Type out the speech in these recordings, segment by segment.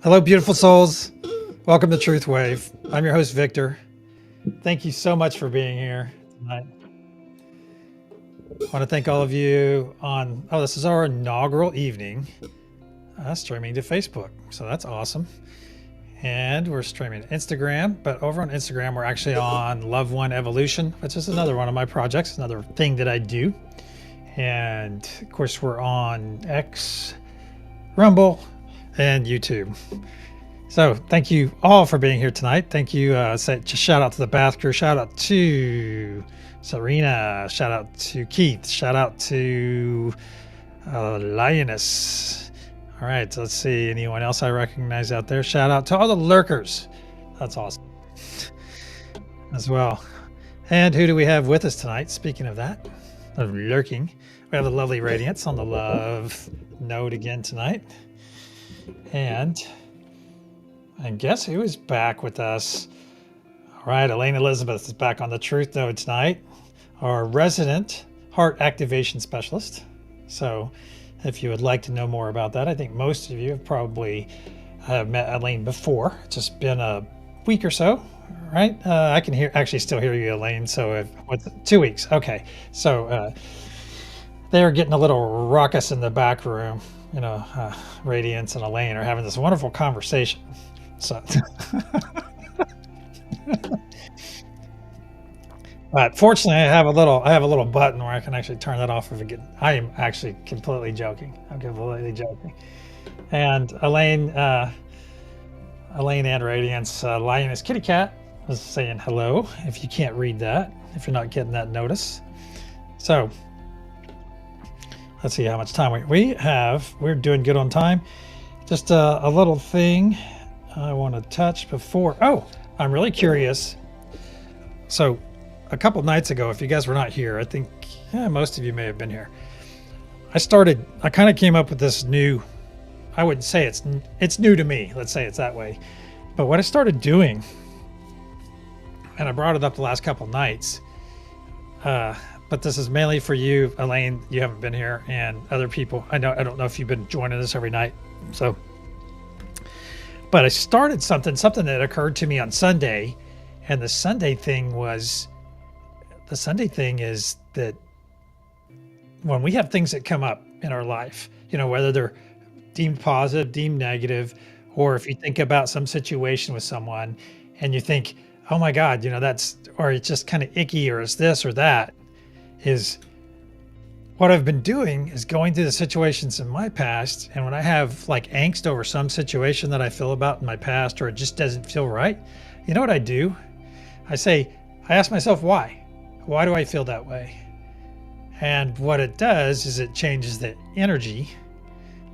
Hello, beautiful souls. Welcome to TruthWave. I'm your host, Victor. Thank you so much for being here tonight. I want to thank all of you on, this is our inaugural evening streaming to Facebook. So that's awesome. And we're streaming to Instagram, but over on Instagram, we're actually on Love One Evolution, which is another one of my projects, another thing that I do. And of course, we're on X, Rumble, and YouTube. So thank you all for being here tonight. Thank you. Shout out to the Bath crew. Shout out to Serena. Shout out to Keith. Shout out to Lioness. All right. So let's see. Anyone else I recognize out there? Shout out to all the lurkers. That's awesome as well. And who do we have with us tonight? Speaking of that, of lurking, we have the lovely Radiance on the love node again tonight. And guess who is back with us? All right, Elaine Elizabeth is back on the Truth Node tonight, our resident heart activation specialist. So if you would like to know more about that, I think most of you have probably met Elaine before. It's just been a week or so, right? I can actually still hear you, Elaine. So what's 2 weeks? Okay. So they're getting a little raucous in the back room. Radiance and Elaine are having this wonderful conversation. So, but fortunately, I have a little button where I can actually turn that off if it gets. I am actually completely joking. I'm completely joking. And Elaine and Radiance, Lioness Kitty Cat was saying hello. If you can't read that, if you're not getting that notice, so. Let's see how much time we have. We're doing good on time. Just a little thing I want to touch before. Oh, I'm really curious. So a couple nights ago, if you guys were not here, I think most of you may have been here. I kind of came up with this new, I wouldn't say it's new to me. Let's say it's that way. But what I started doing, and I brought it up the last couple nights, but this is mainly for you, Elaine. You haven't been here, and other people. I don't know if you've been joining us every night. So, but I started something that occurred to me on Sunday, and the Sunday thing is that when we have things that come up in our life, whether they're deemed positive, deemed negative, or if you think about some situation with someone, and you think, oh my God, or it's just kind of icky, or it's this or that. Is what I've been doing is going through the situations in my past, and when I have like angst over some situation that I feel about in my past, or it just doesn't feel right, you know what I do? I ask myself why do I feel that way? And what it does is it changes the energy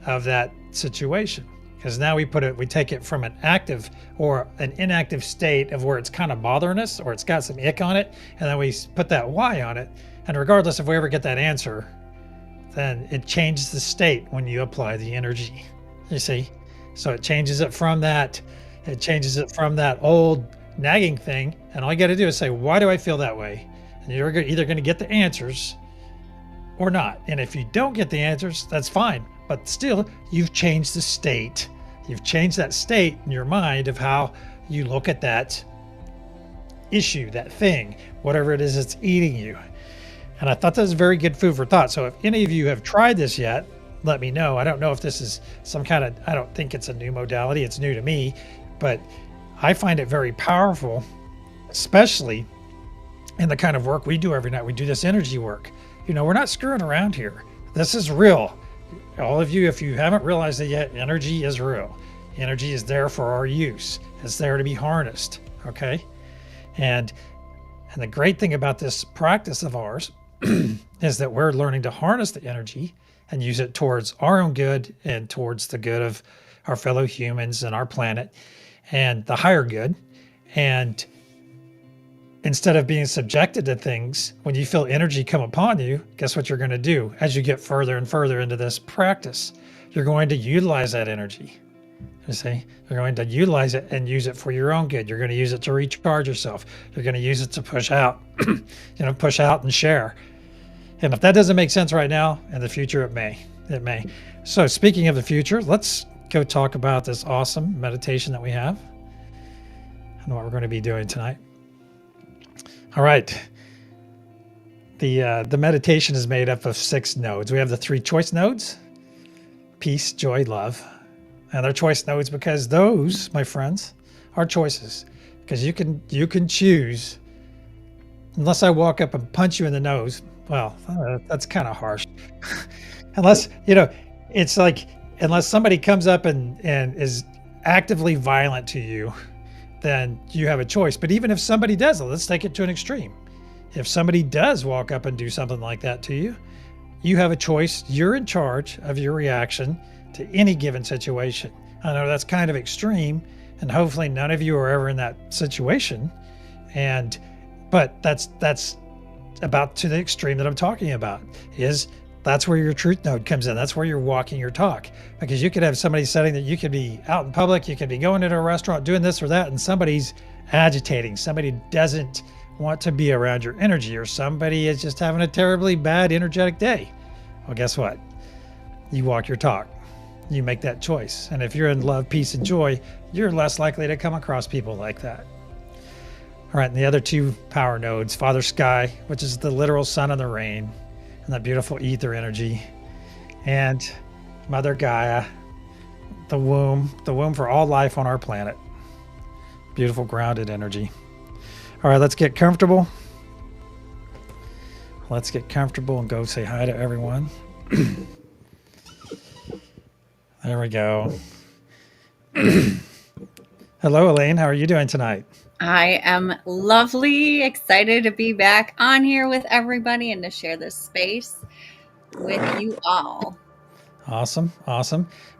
of that situation, because now we take it from an active or an inactive state of where it's kind of bothering us, or it's got some ick on it, and then we put that why on it. And regardless if we ever get that answer, then it changes the state when you apply the energy. You see? So it changes it from that old nagging thing. And all you got to do is say, why do I feel that way? And you're either going to get the answers or not. And if you don't get the answers, that's fine. But still, you've changed the state. You've changed that state in your mind of how you look at that issue, that thing, whatever it is that's eating you. And I thought that was very good food for thought. So if any of you have tried this yet, let me know. I don't know if this is I don't think it's a new modality. It's new to me, but I find it very powerful, especially in the kind of work we do every night. We do this energy work. We're not screwing around here. This is real. All of you, if you haven't realized it yet, energy is real. Energy is there for our use. It's there to be harnessed. Okay. And the great thing about this practice of ours is that we're learning to harness the energy and use it towards our own good and towards the good of our fellow humans and our planet and the higher good. And instead of being subjected to things, when you feel energy come upon you, guess what you're going to do as you get further and further into this practice? You're going to utilize that energy. You see, you're going to utilize it and use it for your own good. You're going to use it to recharge yourself. You're going to use it to push out, push out and share. And if that doesn't make sense right now, in the future, it may. So speaking of the future, let's go talk about this awesome meditation that we have and what we're going to be doing tonight. All right. The meditation is made up of 6 nodes. We have the 3 choice nodes: peace, joy, love. And they're choice nodes because those, my friends, are choices. Because you can choose. Unless I walk up and punch you in the nose, well, that's kind of harsh. Unless, it's like, unless somebody comes up and is actively violent to you, then you have a choice. But even if somebody does, let's take it to an extreme. If somebody does walk up and do something like that to you, you have a choice. You're in charge of your reaction to any given situation. I know that's kind of extreme, and hopefully none of you are ever in that situation. But that's about to the extreme that I'm talking about. That's where your truth node comes in. That's where you're walking your talk. Because you could have somebody setting that you could be out in public, you could be going into a restaurant doing this or that, and somebody's agitating. Somebody doesn't want to be around your energy, or somebody is just having a terribly bad energetic day. Well, guess what? You walk your talk. You make that choice. And if you're in love, peace, and joy, you're less likely to come across people like that. All right, and the other 2 power nodes, Father Sky, which is the literal sun and the rain, and that beautiful ether energy, and Mother Gaia, the womb for all life on our planet. Beautiful grounded energy. All right, let's get comfortable. Let's get comfortable and go say hi to everyone. There we go. Hello, Elaine. How are you doing tonight? I am lovely, excited to be back on here with everybody and to share this space with you all. Awesome.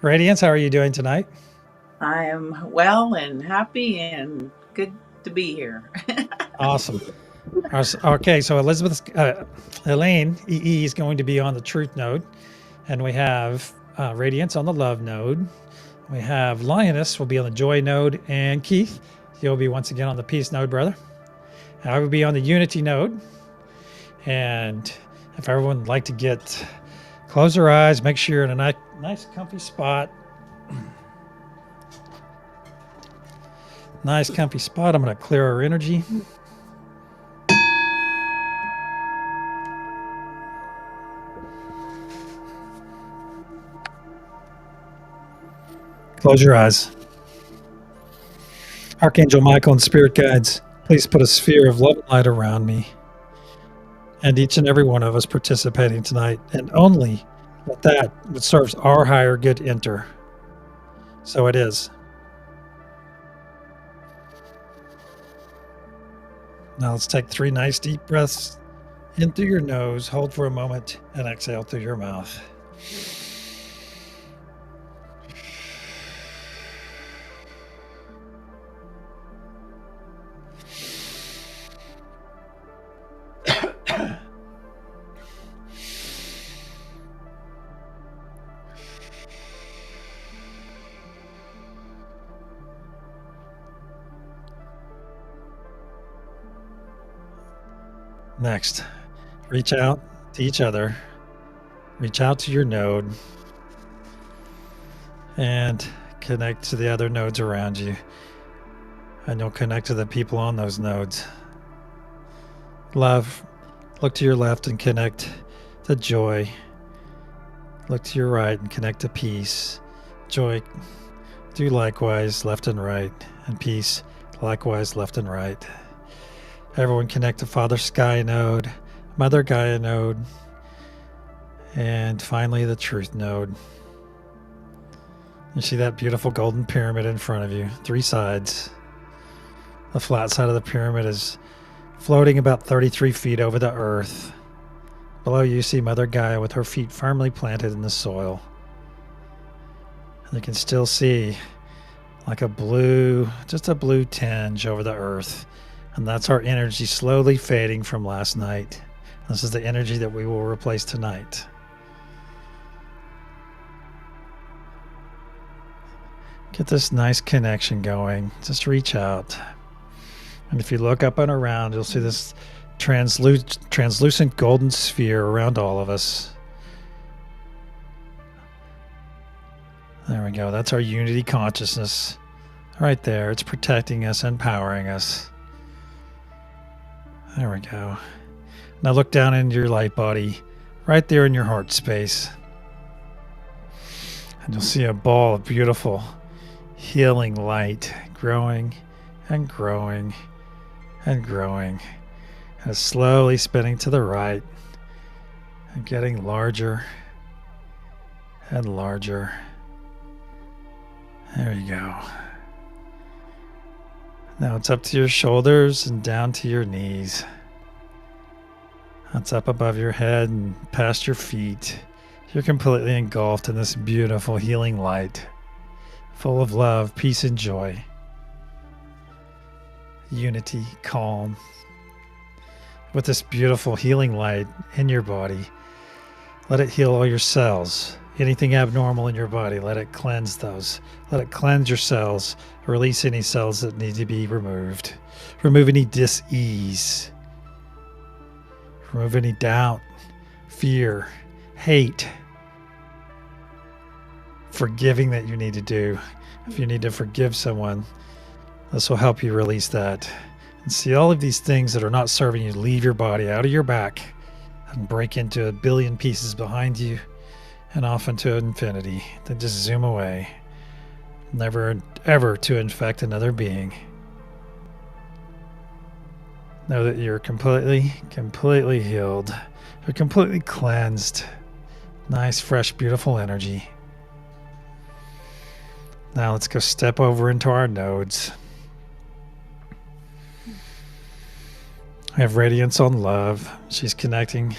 Radiance, how are you doing tonight? I am well and happy and good to be here. Awesome. Okay, so Elaine, EE, is going to be on the truth node, and we have Radiance on the love node. We have Lioness will be on the joy node, and Keith, you'll be once again on the peace node, brother. And I will be on the unity node. And if everyone would like to close their eyes, make sure you're in a nice comfy spot. Nice comfy spot. I'm going to clear our energy. Close your eyes. Archangel Michael and spirit guides, please put a sphere of love and light around me and each and every one of us participating tonight, and only let that which serves our higher good enter. So it is. Now let's take 3 nice deep breaths in through your nose, hold for a moment, and exhale through your mouth. Next, reach out to each other, reach out to your node, and connect to the other nodes around you. And you'll connect to the people on those nodes. Love, look to your left and connect to joy. Look to your right and connect to peace. Joy, do likewise left and right, and peace likewise left and right. Everyone connect to Father Sky node, Mother Gaia node, and finally the Truth node. You see that beautiful golden pyramid in front of you, 3 sides. The flat side of the pyramid is floating about 33 feet over the earth. Below you see Mother Gaia with her feet firmly planted in the soil. And you can still see like just a blue tinge over the earth. And that's our energy slowly fading from last night. This is the energy that we will replace tonight. Get this nice connection going. Just reach out. And if you look up and around, you'll see this translucent golden sphere around all of us. There we go. That's our unity consciousness. Right there. It's protecting us, empowering us. There we go. Now look down into your light body, right there in your heart space. And you'll see a ball of beautiful healing light growing and growing and growing. And it's slowly spinning to the right and getting larger and larger. There you go. Now it's up to your shoulders and down to your knees. It's up above your head and past your feet. You're completely engulfed in this beautiful healing light, full of love, peace, and joy. Unity, calm. With this beautiful healing light in your body, let it heal all your cells. Anything abnormal in your body, let it cleanse those. Let it cleanse your cells. Release any cells that need to be removed. Remove any dis-ease. Remove any doubt, fear, hate, forgiving that you need to do. If you need to forgive someone, this will help you release that. And see all of these things that are not serving you leave your body, out of your back, and break into a billion pieces behind you and off into infinity. Then just zoom away, never ever to infect another being. Know that you're completely healed. You're completely cleansed. Nice, fresh, beautiful energy. Now let's go step over into our nodes. We have Radiance on love. She's connecting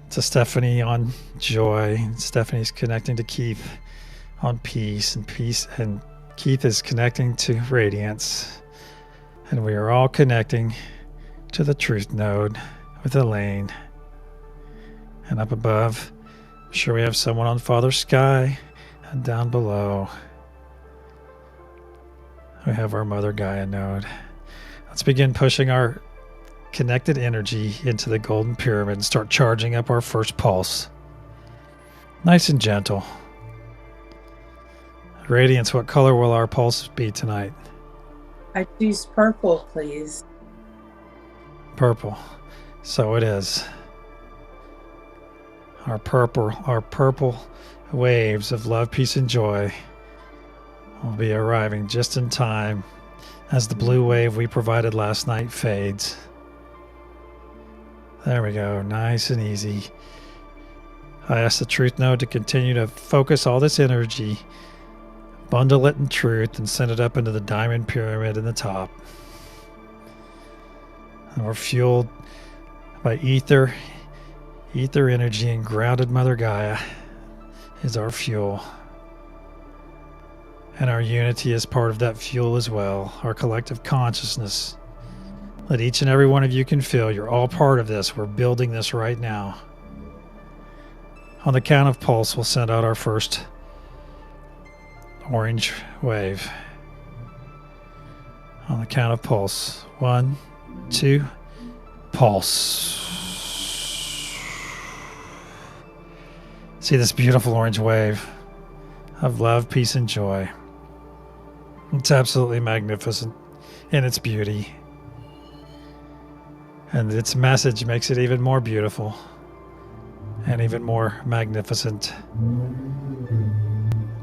to Stephanie on joy. Stephanie's connecting to Keith on peace, and Keith is connecting to Radiance. And we are all connecting to the Truth node with Elaine. And up above, I'm sure we have someone on Father Sky, and down below we have our Mother Gaia node. Let's begin pushing our connected energy into the golden pyramid and start charging up our first pulse. Nice and gentle. Radiance, what color will our pulse be tonight? I choose purple, please. Purple. So it is. Our purple waves of love, peace, and joy will be arriving just in time as the blue wave we provided last night fades. There we go. Nice and easy. I ask the Truth node to continue to focus all this energy, bundle it in truth, and send it up into the diamond pyramid in the top. And we're fueled by ether energy, and grounded Mother Gaia is our fuel. And our unity is part of that fuel as well, our collective consciousness. Let each and every one of you can feel you're all part of this. We're building this right now. On the count of pulse, we'll send out our first orange wave. On the count of pulse. 1, 2, pulse. See this beautiful orange wave of love, peace, and joy. It's absolutely magnificent in its beauty. And its message makes it even more beautiful and even more magnificent.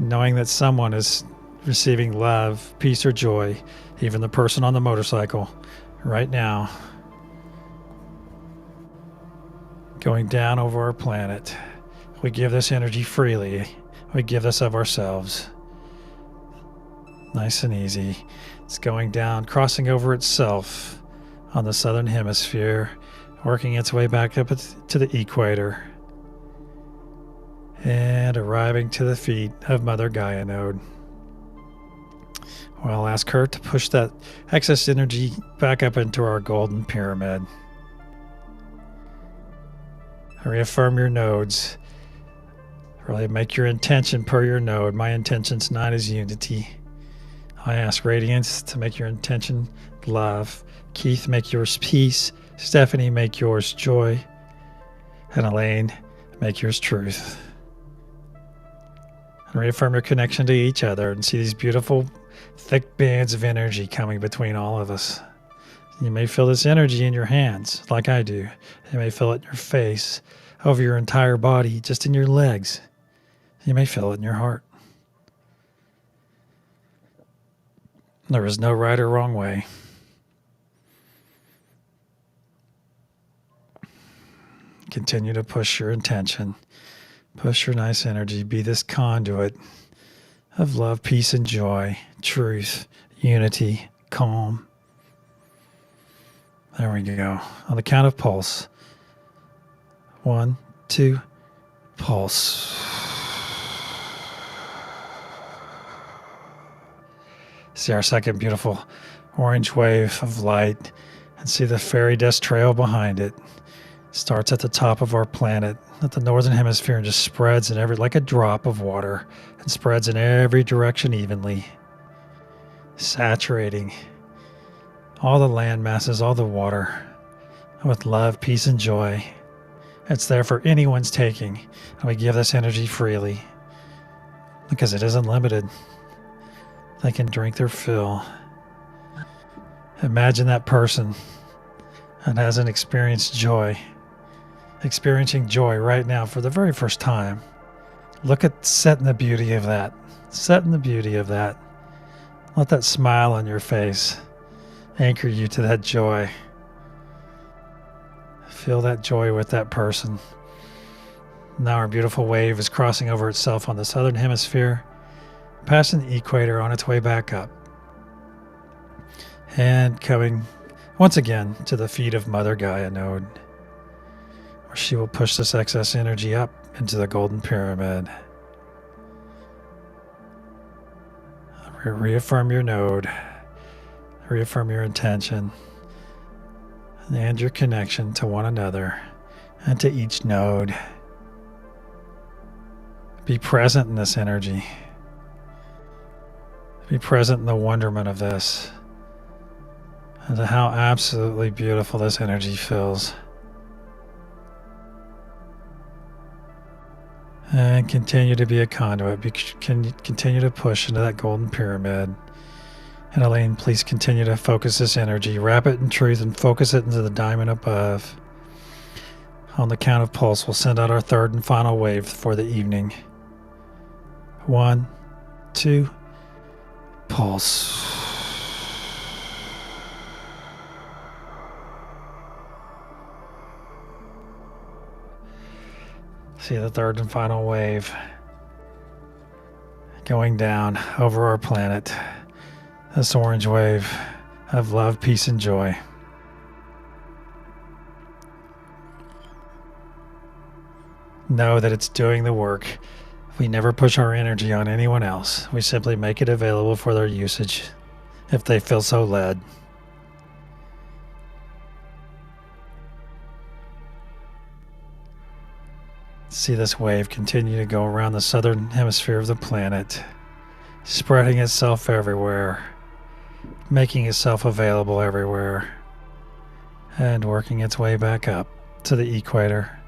Knowing that someone is receiving love, peace, or joy, even the person on the motorcycle right now, going down over our planet. We give this energy freely. We give this of ourselves. Nice and easy. It's going down, crossing over itself on the southern hemisphere, working its way back up to the equator, and arriving to the feet of Mother Gaia node. Well, I'll ask her to push that excess energy back up into our golden pyramid. Reaffirm your nodes. Really make your intention per your node. My intention tonight is unity. I ask Radiance to make your intention love. Keith, make yours peace. Stephanie, make yours joy. And Elaine, make yours truth. Reaffirm your connection to each other and see these beautiful, thick bands of energy coming between all of us. You may feel this energy in your hands, like I do. You may feel it in your face, over your entire body, just in your legs. You may feel it in your heart. There is no right or wrong way. Continue to push your intention. Push your nice energy. Be this conduit of love, peace, and joy, truth, unity, calm. There we go. On the count of pulse. 1, 2, pulse. See our second beautiful orange wave of light and see the fairy dust trail behind it. Starts at the top of our planet, at the northern hemisphere, and just spreads in every, like a drop of water, and spreads in every direction evenly, saturating all the land masses, all the water, with love, peace, and joy. It's there for anyone's taking, and we give this energy freely because it isn't limited. They can drink their fill. Imagine that person that hasn't experienced joy, experiencing joy right now for the very first time. Look at setting the beauty of that. Setting the beauty of that. Let that smile on your face anchor you to that joy. Feel that joy with that person. Now our beautiful wave is crossing over itself on the southern hemisphere, passing the equator on its way back up, and coming once again to the feet of Mother Gaia node, where she will push this excess energy up into the golden pyramid. Reaffirm your node, reaffirm your intention, and your connection to one another and to each node. Be present in this energy. Be present in the wonderment of this, and to how absolutely beautiful this energy feels. And continue to be a conduit. Continue to push into that golden pyramid. And Elaine, please continue to focus this energy. Wrap it in truth and focus it into the diamond above. On the count of pulse, we'll send out our third and final wave for the evening. 1, 2, pulse. See the third and final wave going down over our planet. This orange wave of love, peace, and joy. Know that it's doing the work. We never push our energy on anyone else. We simply make it available for their usage if they feel so led. See this wave continue to go around the southern hemisphere of the planet, spreading itself everywhere, making itself available everywhere, and working its way back up to the equator.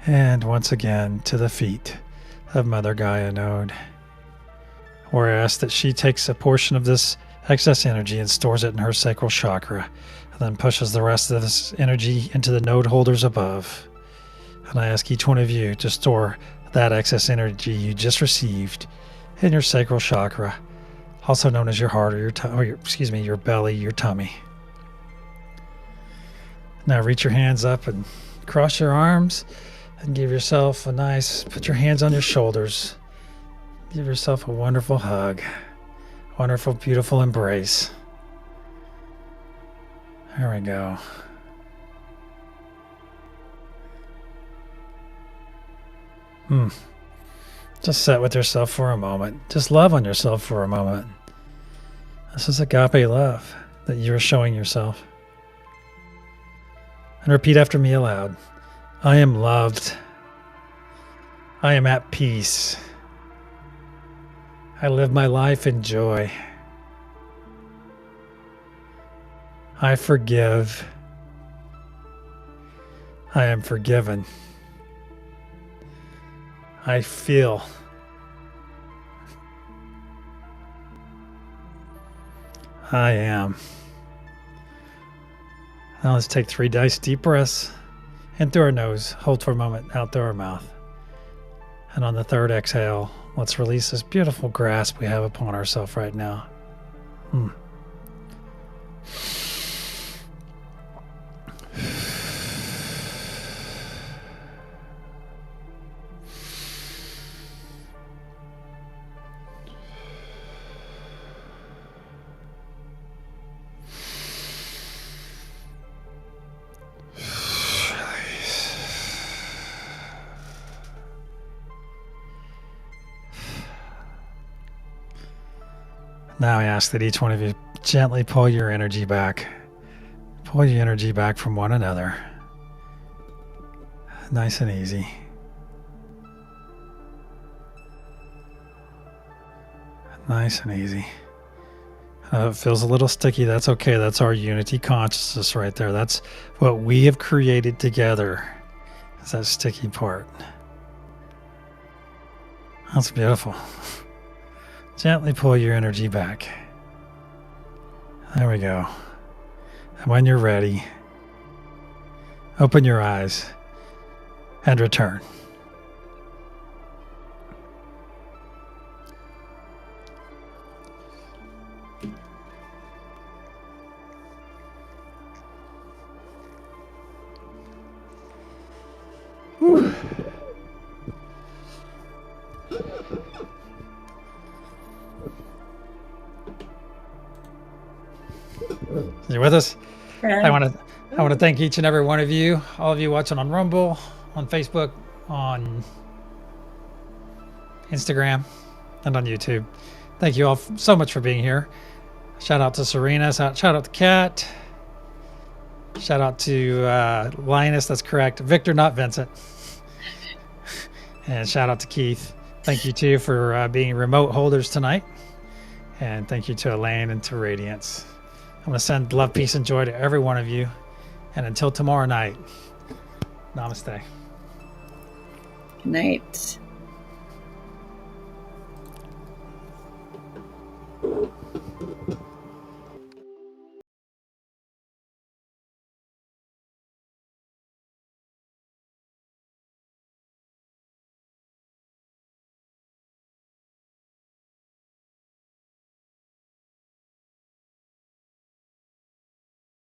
And once again to the feet of Mother Gaia node, where I ask that she takes a portion of this excess energy and stores it in her sacral chakra, and then pushes the rest of this energy into the node holders above. And I ask each one of you to store that excess energy you just received in your sacral chakra, also known as your heart or your belly, your tummy. Now reach your hands up and cross your arms and give yourself a nice, put your hands on your shoulders. Give yourself a wonderful hug, wonderful, beautiful embrace. There we go. Just sit with yourself for a moment. Just love on yourself for a moment. This is agape love that you're showing yourself. And repeat after me aloud. I am loved. I am at peace. I live my life in joy. I forgive. I am forgiven. I feel. I am. Now let's take 3 nice deep breaths in through our nose, hold for a moment, out through our mouth. And on the 3rd exhale, let's release this beautiful grasp we have upon ourselves right now. Now I ask that each one of you gently pull your energy back. Pull your energy back from one another. Nice and easy. Nice and easy. It feels a little sticky. That's okay. That's our unity consciousness right there. That's what we have created together. Is that sticky part. That's beautiful. Gently pull your energy back. There we go. And when you're ready, open your eyes and return. Whew. You with us? Yeah. I want to thank each and every one of you, all of you watching on Rumble, on Facebook, on Instagram, and on YouTube. Thank you all so much for being here. Shout out to Serena. Shout out to Kat. Shout out to Linus. That's correct. Victor, not Vincent. And shout out to Keith. Thank you too for being remote holders tonight. And thank you to Elaine and to Radiance. I'm going to send love, peace, and joy to every one of you. And until tomorrow night, namaste. Good night.